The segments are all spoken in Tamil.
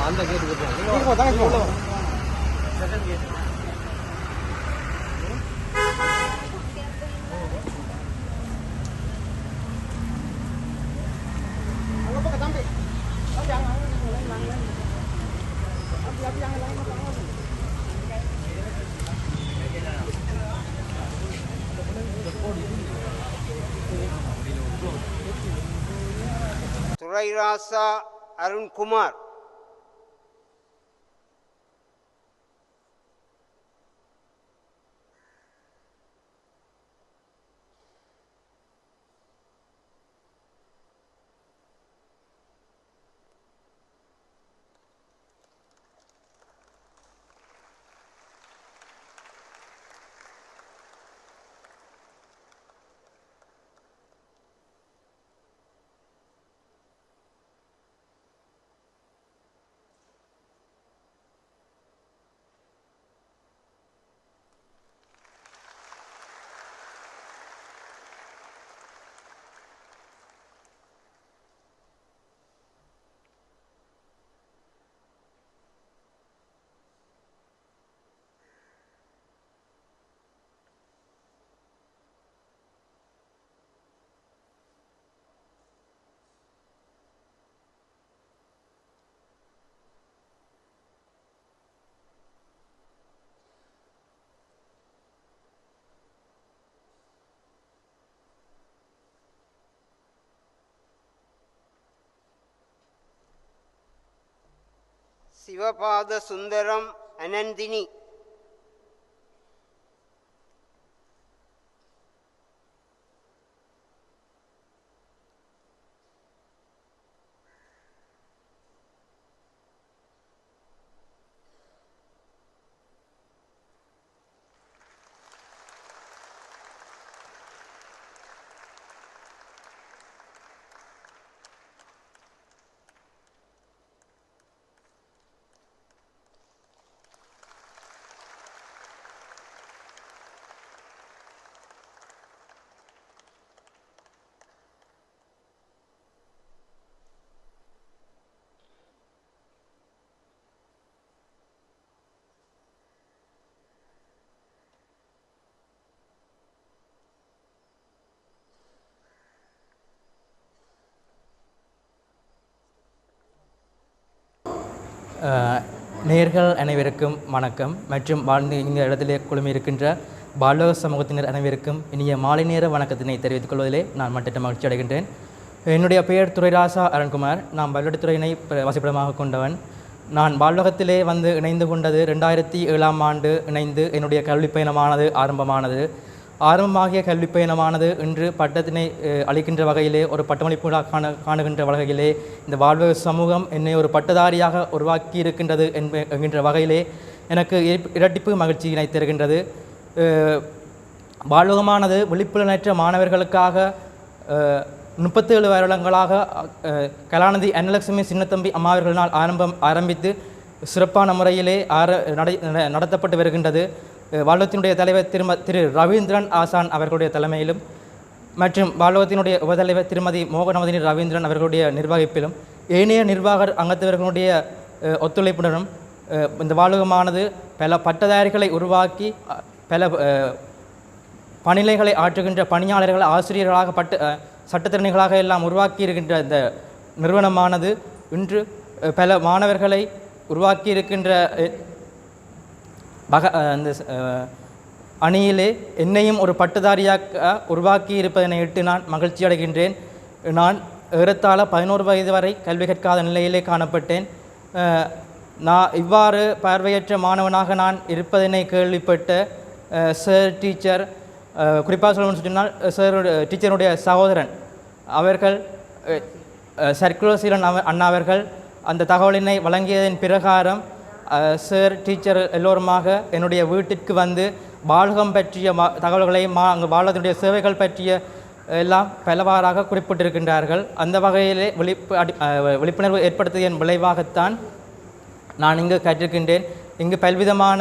அந்த கேட்டு துரைராசா அருண்குமார், சிவபாத சுந்தரம் அனந்தினி, நேயர்கள் அனைவருக்கும் வணக்கம் மற்றும் வாழ்ந்து இந்த இடத்திலே குழுமியிருக்கின்ற பாலக சமூகத்தினர் அனைவருக்கும் இனிய மாலை நேர வணக்கத்தினை தெரிவித்துக் கொள்வதிலே நான் மற்ற மகிழ்ச்சி அடைகின்றேன். என்னுடைய பெயர் துரைராசா அருண்குமார். நான் பல்வெடுத்துறையினை வசிப்பிடமாக கொண்டவன். நான் பால்வகத்திலே வந்து இணைந்து கொண்டது 2007ஆம் ஆண்டு இணைந்து என்னுடைய கல்விப் பயணமானது ஆரம்பமானது. ஆரம்பமாகிய கல்விப் பயணமானது இன்று பட்டத்தினை அளிக்கின்ற வகையிலே ஒரு பட்டமளிப்பு காணுகின்ற வகையிலே இந்த வாழ்வக சமூகம் என்னை ஒரு பட்டதாரியாக உருவாக்கி இருக்கின்றது என்கின்ற வகையிலே எனக்கு இரட்டிப்பு மகிழ்ச்சியினை தருகின்றது. வாழ்வகமானது விழிப்புணர்வற்ற மாணவர்களுக்காக 37 வருடங்களாக கலாநிதி அன்னலட்சுமி சின்னத்தம்பி அம்மாவர்களினால் ஆரம்பித்து சிறப்பான முறையிலே நடத்தப்பட்டு வருகின்றது. வாழ்வகத்தினுடைய தலைவர் திரு ரவீந்திரன் ஆசான் அவர்களுடைய தலைமையிலும் மற்றும் வாழ்வகத்தினுடைய உபதலைவர் திருமதி மோகனமதினி ரவீந்திரன் அவர்களுடைய நிர்வகிப்பிலும் ஏனைய நிர்வாக அங்கத்தவர்களுடைய ஒத்துழைப்புடனும் இந்த வாழ்வகமானது பல பட்டதாரிகளை உருவாக்கி பல பணிலைகளை ஆற்றுகின்ற பணியாளர்கள் ஆசிரியர்களாக சட்டத்திறனிகளாக எல்லாம் உருவாக்கி இருக்கின்ற இந்த நிறுவனமானது இன்று பல மாணவர்களை உருவாக்கி இருக்கின்ற அந்த அணியிலே என்னையும் ஒரு பட்டதாரியாக உருவாக்கி இருப்பதனை இட்டு நான் மகிழ்ச்சி அடைகின்றேன். நான் ஏறத்தாழ 11 வயது வரை கல்வி கற்காத நிலையிலே காணப்பட்டேன். நான் இவ்வாறு பார்வையற்ற மாணவனாக நான் இருப்பதனை கேள்விப்பட்ட சார் டீச்சர், குறிப்பாக சொல்லணும்னு சொன்னால் சார் டீச்சருடைய சகோதரன் அவர்கள் சர்க்குலர் சீலன் அண்ணா அவர்கள் அந்த தகவலினை வழங்கியதன் பிரகாரம் சார் டீச்சர் எல்லோருமாக என்னுடைய வீட்டிற்கு வந்து பாலகம் பற்றிய தகவல்களையும் அங்கு பாலகத்தினுடைய சேவைகள் பற்றிய எல்லாம் பலவாறாக குறிப்பிட்டிருக்கின்றார்கள். அந்த வகையிலே விழிப்புணர்வு ஏற்படுத்தியதன் விளைவாகத்தான் நான் இங்கு கற்றிருக்கின்றேன். இங்கு பல்விதமான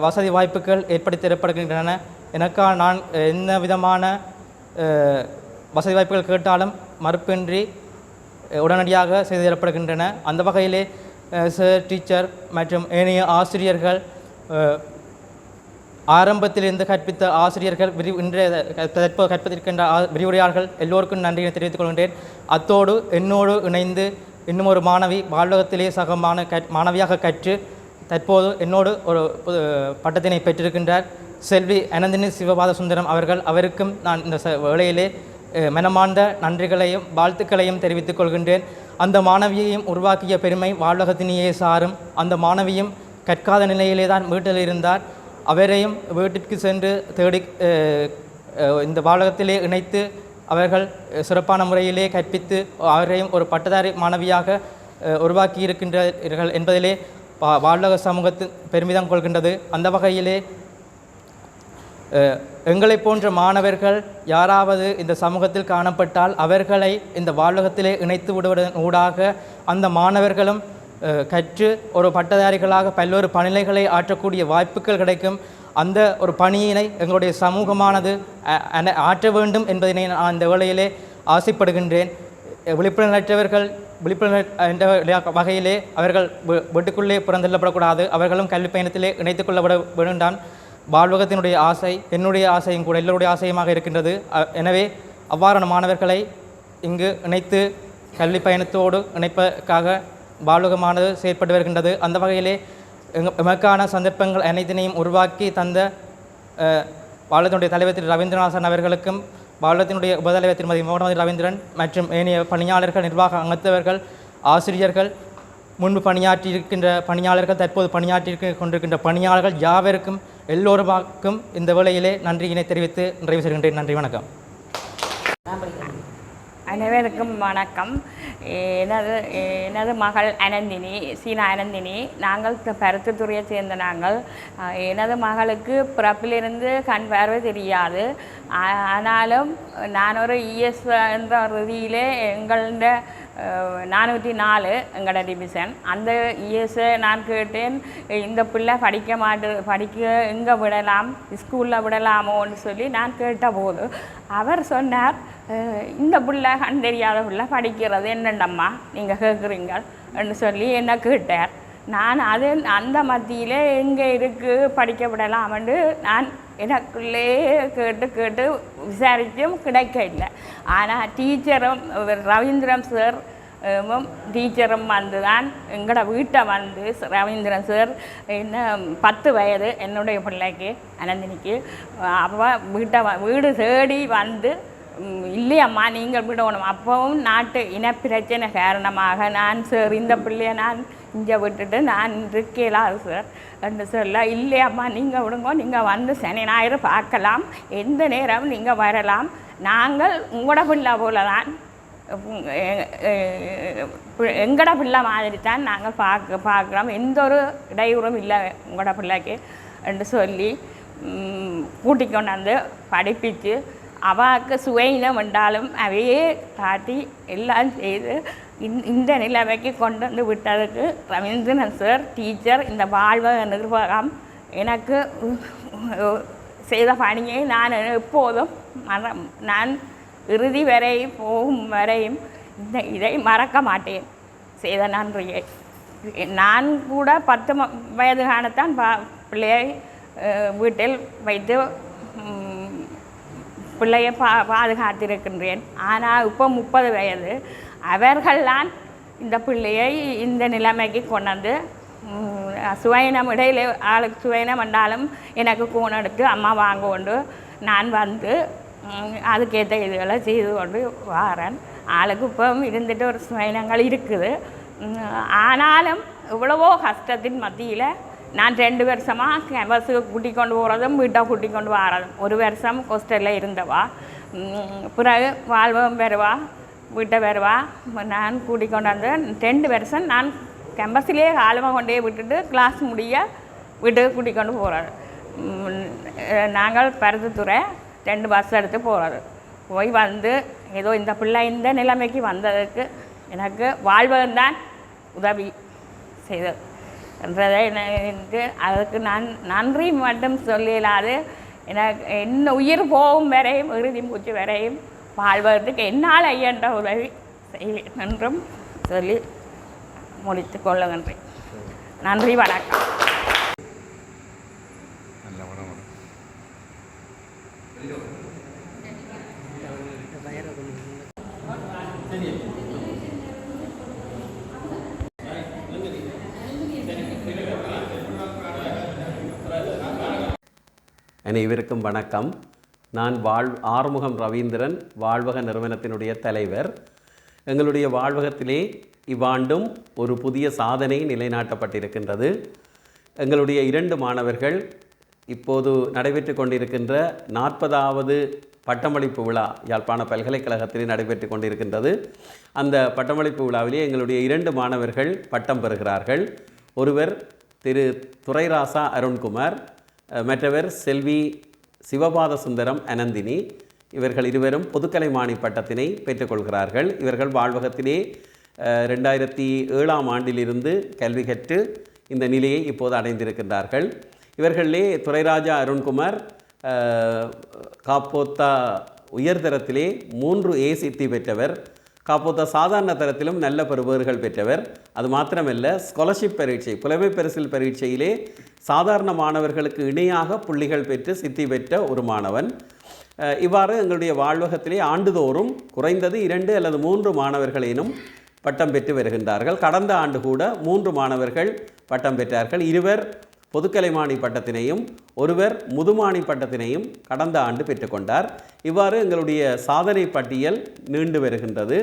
வசதி வாய்ப்புகள் ஏற்படுத்தி தரப்படுகின்றன. எனக்காக நான் என்ன விதமான வசதி வாய்ப்புகள் கேட்டாலும் மறுப்பின்றி உடனடியாக செய்து தரப்படுகின்றன. அந்த வகையிலே சார் டீச்சர் மற்றும் ஏனைய ஆசிரியர்கள், ஆரம்பத்திலிருந்து கற்பித்த ஆசிரியர்கள், இன்றைய தற்போது கற்பித்திருக்கின்ற விரிவுரையாளர்கள் எல்லோருக்கும் நன்றியை தெரிவித்துக் கொள்கின்றேன். அத்தோடு என்னோடு இணைந்து இன்னும் ஒரு மாணவி பால்வகத்திலே சக மாணவியாக கற்று தற்போது என்னோடு ஒரு பட்டத்தினை பெற்றிருக்கின்றார் செல்வி அனந்தினி சிவபாத சுந்தரம் அவர்கள். அவருக்கும் நான் இந்த வேளையிலே மனமார்ந்த நன்றிகளையும் வாழ்த்துக்களையும் தெரிவித்துக் கொள்கின்றேன். அந்த மாணவியையும் உருவாக்கிய பெருமை வாழ்வகத்தினையே சாரும். அந்த மாணவியும் கற்காத நிலையிலே தான் வீட்டில் இருந்தார். அவரையும் வீட்டிற்கு சென்று தேடி இந்த வாழ்வகத்திலே இணைத்து அவர்கள் சிறப்பான முறையிலே கற்பித்து அவரையும் ஒரு பட்டதாரி மாணவியாக உருவாக்கி இருக்கின்றார்கள் என்பதிலே வாழ்வக சமூகத்தில் பெருமிதம் கொள்கின்றது. அந்த வகையிலே எங்களை போன்ற மாணவர்கள் யாராவது இந்த சமூகத்தில் காணப்பட்டால் அவர்களை இந்த வாழ்வகத்திலே இணைத்து விடுவதன் ஊடாக அந்த மாணவர்களும் கற்று ஒரு பட்டதாரிகளாக பல்வேறு பணிகளை ஆற்றக்கூடிய வாய்ப்புகள் கிடைக்கும். அந்த ஒரு பணியினை எங்களுடைய சமூகமானது ஆற்ற வேண்டும் என்பதனை நான் இந்த வேளையிலே ஆசைப்படுகின்றேன். விழிப்புணர்வற்றவர்கள் விழிப்புணர்வு என்ற வகையிலே அவர்கள் வீட்டுக்குள்ளே புறந்தள்ளப்படக்கூடாது. அவர்களும் கல்வி பயணத்திலே இணைத்துக் கொள்ளப்பட வேண்டாம். வாழ்வகத்தினுடைய ஆசை என்னுடைய ஆசையும் கூட எல்லோருடைய ஆசையுமாக இருக்கின்றது. எனவே அவ்வாறான மாணவர்களை இங்கு இணைத்து கல்வி பயணத்தோடு இணைப்பதற்காக வாழ்வகமானது செயற்பட்டு வருகின்றது. அந்த வகையிலே எமக்கான சந்தர்ப்பங்கள் அனைத்தினையும் உருவாக்கி தந்த வாழ்வகத்தினுடைய தலைவர் திரு ரவீந்திரநாதன் அவர்களுக்கும், வாழ்வகத்தினுடைய உபதலைவர் திருமதி மோகனமதி ரவீந்திரன் மற்றும் ஏனைய பணியாளர்கள், நிர்வாக அங்கத்தவர்கள், ஆசிரியர்கள், முன்பு பணியாற்றியிருக்கின்ற பணியாளர்கள், தற்போது பணியாற்றி கொண்டிருக்கின்ற பணியாளர்கள் யாவருக்கும் எல்லோருமாக்கும் இந்த வேளையிலே நன்றியினை தெரிவித்து நிறைவு செய்கின்றேன். நன்றி, வணக்கம். அனைவருக்கும் வணக்கம். எனது மகள் அனந்தினி, சீனா அனந்தினி. நாங்கள் பருத்தித்துறையை சேர்ந்த நாங்கள். எனது மகளுக்கு பிறப்பிலிருந்து கண் பார்வை தெரியாது. ஆனாலும் நான் ஒரு இஎஸ் என்ற ரீதியிலே எங்களோட 404 எங்களோட டிவிஷன் அந்த இஎஸ்ஸை நான் கேட்டேன், இந்த பிள்ளை படிக்க எங்கே விடலாம், ஸ்கூலில் விடலாமோன்னு சொல்லி நான் கேட்டபோது அவர் சொன்னார், இந்த பிள்ளை கண் தெரியாத பிள்ளை படிக்கிறது என்னண்டம்மா நீங்கள் கேட்குறீங்கன்னு சொல்லி என்ன கேட்டார். நான் அந்த மத்தியில் எங்கே இருக்குது படிக்க விடலாம்னு நான் எனக்குள்ளே கேட்டு விசாரித்தும் கிடைக்க இல்லை. ஆனால் டீச்சரும் ரவீந்திரன் சார் டீச்சரும் வந்து தான் எங்களோட வீட்டை வந்து ரவீந்திரன் சார் என்ன 10 வயது என்னுடைய பிள்ளைக்கு அனந்தினிக்கு அவள் வீடு தேடி வந்து இல்லையம்மா நீங்கள் விடணும். அப்பவும் நாட்டு இனப்பிரச்சனை காரணமாக நான் சார் இந்த பிள்ளையை நான் இங்கே விட்டுட்டு நான் இருக்கலாது சார் என்று சொல்ல, இல்லையம்மா நீங்கள் விடுங்க, நீங்கள் வந்து சனி ஞாயிறு பார்க்கலாம், எந்த நேரம் நீங்கள் வரலாம், நாங்கள் உங்களோட பிள்ளை போல தான் எங்களோட பிள்ளை மாதிரி தான் நாங்கள் பார்க்குறோம், எந்த ஒரு இடையூறும் இல்லை உங்களோட பிள்ளைக்கு என்று சொல்லி கூட்டி கொண்டாந்து படிப்பிச்சு அவாக்கு சுவையினம் என்றாலும் அவையே காட்டி எல்லாம் செய்து இந்த நிலைமைக்கு கொண்டு வந்து விட்டதுக்கு ரவீந்திரன் சார் டீச்சர் இந்த வாழ்வக நிர்வாகம் எனக்கு செய்த பணியை நான் எப்போதும் நான் இறுதி வரை போகும் வரையும் இதை மறக்க மாட்டேன் செய்த நன்றியை. நான் கூட 10 வயது காணத்தான் பிள்ளையை வீட்டில் வைத்து பிள்ளையை பாதுகாத்திருக்கின்றேன். ஆனால் இப்போ 30 வயது அவர்கள்தான் இந்த பிள்ளையை இந்த நிலைமைக்கு கொண்டாந்து சுவைனம் இடையில ஆளுக்கு சுவைனம் என்றாலும் எனக்கு கூன் எடுத்து அம்மா வாங்க கொண்டு நான் வந்து அதுக்கேற்ற இதுகளை செய்து கொண்டு வாரேன். ஆளுக்கு இப்போ இருந்துட்டு ஒரு சுவைனங்கள் இருக்குது. ஆனாலும் இவ்வளவோ கஷ்டத்தின் மத்தியில் நான் 2 வருஷமாக பஸ்ஸுக்கு கூட்டி கொண்டு போகிறதும் வீட்டை கூட்டி கொண்டு வரதும். 1 வருஷம் ஹாஸ்டலில் இருந்தவா, பிறகு வாழ்வம் வருவா, வீட்டை வருவா, நான் கூட்டி கொண்டு வந்து 2 வருஷம் நான் கேம்பஸ்லேயே காலமாக கொண்டே விட்டுட்டு கிளாஸ் முடிய வீட்டுக்கு கூட்டிக் கொண்டு போகிறாரு. நாங்கள் பருத்தித்துறை 2 பஸ் எடுத்து போகிறாரு. போய் வந்து ஏதோ இந்த பிள்ளை இந்த நிலைமைக்கு வந்ததுக்கு எனக்கு வாழ்வகம்தான் உதவி செய்தது என்றதை எனக்கு அதுக்கு நான் நன்றி மட்டும் சொல்லலாது. எனக்கு என்ன உயிர் போகும் வரையும் இறுதி மூச்சு வரையும் வாழ்வதற்கு என்னால் ஐயன்ற உதவி செய்வேன் என்றும் சொல்லி முடித்து கொள்ளுகின்றேன். நன்றி, வணக்கம். அனைவருக்கும் வணக்கம். நான் ஆறுமுகம் ரவீந்திரன், வாழ்வக நிறுவனத்தினுடைய தலைவர். எங்களுடைய வாழ்வகத்திலே இவ்வாண்டும் ஒரு புதிய சாதனை நிலைநாட்டப்பட்டிருக்கின்றது. எங்களுடைய 2 மாணவர்கள் இப்போது நடைபெற்று கொண்டிருக்கின்ற 40வது பட்டமளிப்பு விழா யாழ்ப்பாண பல்கலைக்கழகத்திலே நடைபெற்று கொண்டிருக்கின்றது. அந்த பட்டமளிப்பு விழாவிலே எங்களுடைய 2 மாணவர்கள் பட்டம் பெறுகிறார்கள். ஒருவர் திரு துரைராசா அருண்குமார், மற்றவர் செல்வி சிவபாத சுந்தரம் அனந்தினி. இவர்கள் இருவரும் பொதுக்கலைமானி பட்டத்தினை பெற்றுக்கொள்கிறார்கள். இவர்கள் வாழ்வகத்திலே 2007ஆம் ஆண்டிலிருந்து கல்வி கற்று இந்த நிலையை இப்போது அடைந்திருக்கின்றார்கள். இவர்களிலே துரைராஜா அருண்குமார் காப்போத்தா உயர்தரத்திலே 3A சித்தி பெற்றவர். காப்போத்தா சாதாரண தரத்திலும் நல்ல பெறுபேறுகள் பெற்றவர். அது மாத்திரமல்ல, ஸ்காலர்ஷிப் பரீட்சை, புலமை பரிசில் பரீட்சையிலே சாதாரண மாணவர்களுக்கு இணையாக புள்ளிகள் பெற்று சித்தி பெற்ற ஒரு மாணவன். இவ்வாறு எங்களுடைய வாழ்வகத்திலே ஆண்டுதோறும் குறைந்தது 2 அல்லது 3 மாணவர்களேனும் பட்டம் பெற்று வருகின்றார்கள். கடந்த ஆண்டு கூட 3 மாணவர்கள் பட்டம் பெற்றார்கள். 2 பொதுக்கலைமானி பட்டத்தினையும் ஒருவர் முதுமானி பட்டத்தினையும் கடந்த ஆண்டு பெற்றுக்கொண்டார். இவ்வாறு எங்களுடைய சாதனை பட்டியல் நீண்டு வருகின்றது.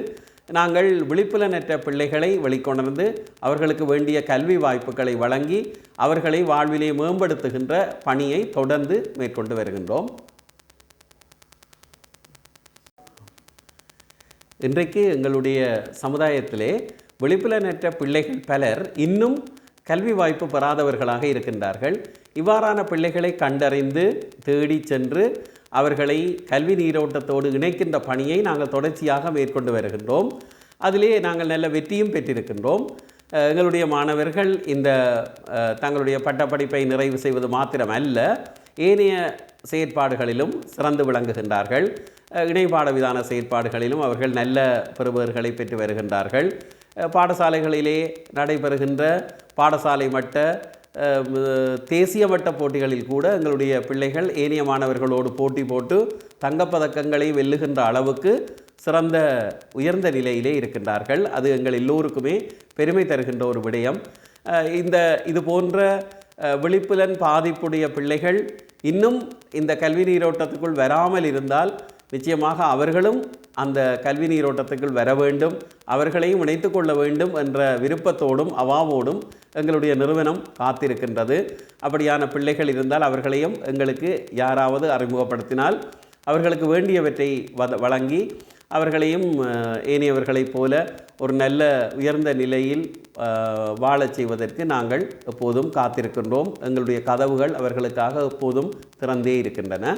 நாங்கள் விழிப்புலனற்ற பிள்ளைகளை வெளிக்கொணர்ந்து அவர்களுக்கு வேண்டிய கல்வி வாய்ப்புகளை வழங்கி அவர்களை வாழ்விலே மேம்படுத்துகின்ற பணியை தொடர்ந்து மேற்கொண்டு வருகின்றோம். இன்றைக்கு எங்களுடைய சமுதாயத்திலே விழிப்புலனற்ற பிள்ளைகள் பலர் இன்னும் கல்வி வாய்ப்பு பெறாதவர்களாக இருக்கின்றார்கள். இவ்வாறான பிள்ளைகளை கண்டறிந்து தேடி சென்று அவர்களை கல்வி நீரோட்டத்தோடு இணைக்கின்ற பணியை நாங்கள் தொடர்ச்சியாக மேற்கொண்டு வருகின்றோம். அதிலே நாங்கள் நல்ல வெற்றியும் பெற்றிருக்கின்றோம். எங்களுடைய மாணவர்கள் இந்த தங்களுடைய பட்டப்படிப்பை நிறைவு செய்வது மாத்திரமல்ல, ஏனைய செயற்பாடுகளிலும் சிறந்து விளங்குகின்றார்கள். இணைப்பாட விதான செயற்பாடுகளிலும் அவர்கள் நல்ல பெறுபேறுகளை பெற்று வருகின்றார்கள். பாடசாலைகளிலே நடைபெறுகின்ற பாடசாலை மட்ட தேசிய மட்ட போட்டிகளில் கூட எங்களுடைய பிள்ளைகள் ஏனைய மாணவர்களோடு போட்டி போட்டு தங்கப்பதக்கங்களை வெல்லுகின்ற அளவுக்கு சிறந்த உயர்ந்த நிலையிலே இருக்கின்றார்கள். அது எங்கள் எல்லோருக்குமே பெருமை தருகின்ற ஒரு விடயம். இது போன்ற விழிப்புலன் பாதிப்புடைய பிள்ளைகள் இன்னும் இந்த கல்வி நீரோட்டத்துக்குள் வராமல் இருந்தால் நிச்சயமாக அவர்களும் அந்த கல்வி நீரோட்டத்துக்குள் வர வேண்டும், அவர்களையும் இணைத்து கொள்ள வேண்டும் என்ற விருப்பத்தோடும் அவாவோடும் எங்களுடைய நிறுவனம் காத்திருக்கின்றது. அப்படியான பிள்ளைகள் இருந்தால் அவர்களையும் எங்களுக்கு யாராவது அறிமுகப்படுத்தினால் அவர்களுக்கு வேண்டியவற்றை வழங்கி அவர்களையும் ஏனையவர்களைப் போல ஒரு நல்ல உயர்ந்த நிலையில் வாழச் செய்வதற்கு நாங்கள் எப்போதும் காத்திருக்கின்றோம். எங்களுடைய கதவுகள் அவர்களுக்காக எப்போதும் திறந்தே இருக்கின்றன.